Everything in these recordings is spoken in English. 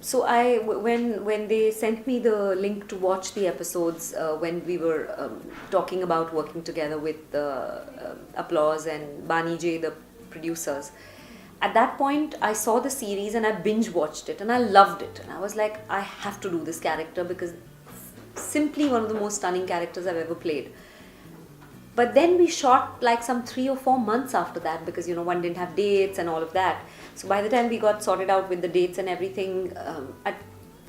So when they sent me the link to watch the episodes, when we were talking about working together with Applause and Bani J, the producers, at that point I saw the series and I binge watched it and I loved it, and I was like, I have to do this character because simply one of the most stunning characters I've ever played. But then we shot like some 3 or 4 months after that, because one didn't have dates and all of that. So by the time we got sorted out with the dates and everything, I'd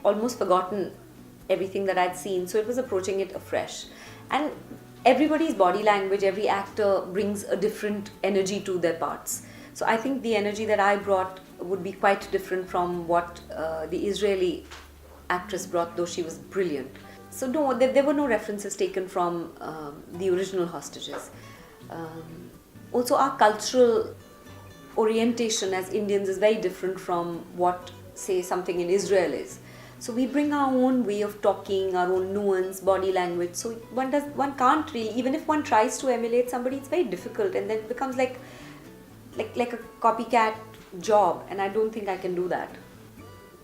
almost forgotten everything that I'd seen. So it was approaching it afresh. And everybody's body language, every actor brings a different energy to their parts. So I think the energy that I brought would be quite different from what the Israeli actress brought, though she was brilliant. So no, there were no references taken from the original Hostages. Also, our cultural orientation as Indians is very different from what, say, something in Israel is. So we bring our own way of talking, our own nuance, body language. So one can't really, even if one tries to emulate somebody, it's very difficult, and then it becomes like a copycat job, and I don't think I can do that.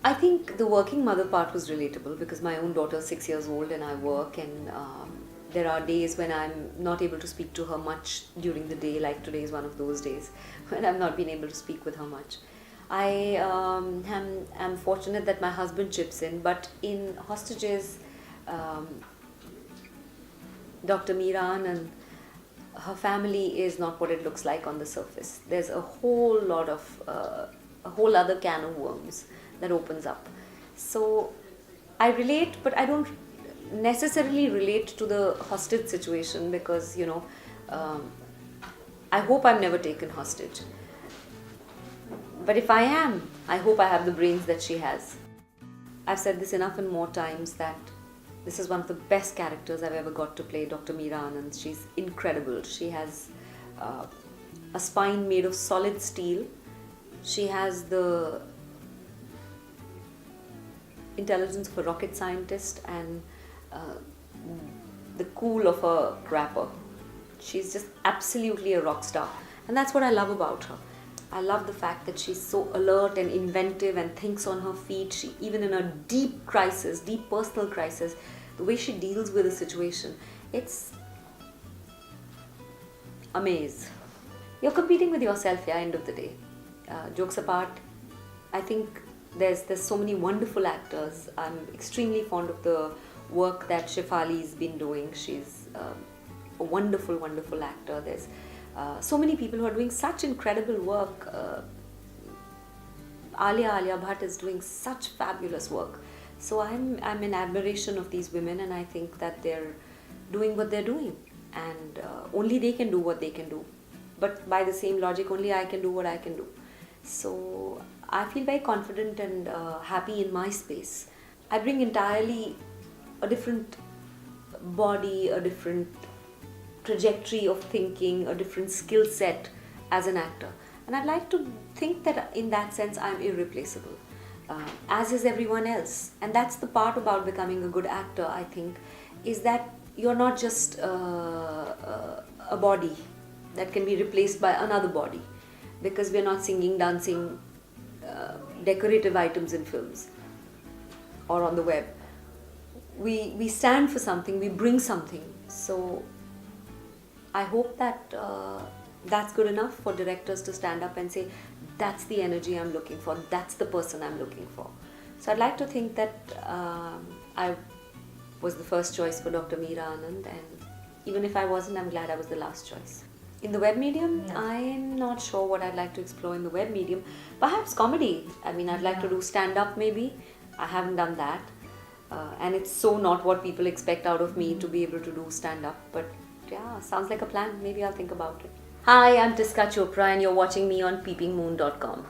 I think the working mother part was relatable because my own daughter is 6 years old and I work, and there are days when I'm not able to speak to her much during the day, like today is one of those days when I've not been able to speak with her much. I am fortunate that my husband chips in, but in Hostages, Dr. Miran and her family is not what it looks like on the surface. There's a whole lot of, a whole other can of worms that opens up. So I relate, but I don't necessarily relate to the hostage situation because, I hope I'm never taken hostage. But if I am, I hope I have the brains that she has. I've said this enough and more times that this is one of the best characters I've ever got to play, Dr. Meera Anand. She's incredible. She has a spine made of solid steel. She has the intelligence of a rocket scientist and the cool of a rapper. She's just absolutely a rock star, and that's what I love about her. I love the fact that she's so alert and inventive and thinks on her feet. She, even in a deep crisis, deep personal crisis, the way she deals with a situation, it's amazing. You're competing with yourself, yeah, end of the day. Jokes apart, I think there's so many wonderful actors. I'm extremely fond of the work that Shefali's been doing. She's a wonderful, wonderful actor. There's so many people who are doing such incredible work. Alia Bhatt is doing such fabulous work. So I'm in admiration of these women, and I think that they're doing what they're doing, and only they can do what they can do. But by the same logic, only I can do what I can do. So I feel very confident and happy in my space. I bring entirely a different body, a different trajectory of thinking, a different skill set as an actor. And I'd like to think that in that sense I'm irreplaceable, as is everyone else. And that's the part about becoming a good actor, I think, is that you're not just a body that can be replaced by another body, because we're not singing, dancing, decorative items in films or on the web. We stand for something, we bring something. So I hope that that's good enough for directors to stand up and say, that's the energy I'm looking for, that's the person I'm looking for. So I'd like to think that I was the first choice for Dr. Meera Anand, and even if I wasn't, I'm glad I was the last choice. In the web medium, I'm not sure what I'd like to explore in the web medium. Perhaps comedy. I mean, I'd like to do stand-up maybe. I haven't done that. And it's so not what people expect out of me to be able to do stand-up. But yeah, sounds like a plan. Maybe I'll think about it. Hi, I'm Tisca Chopra and you're watching me on peepingmoon.com.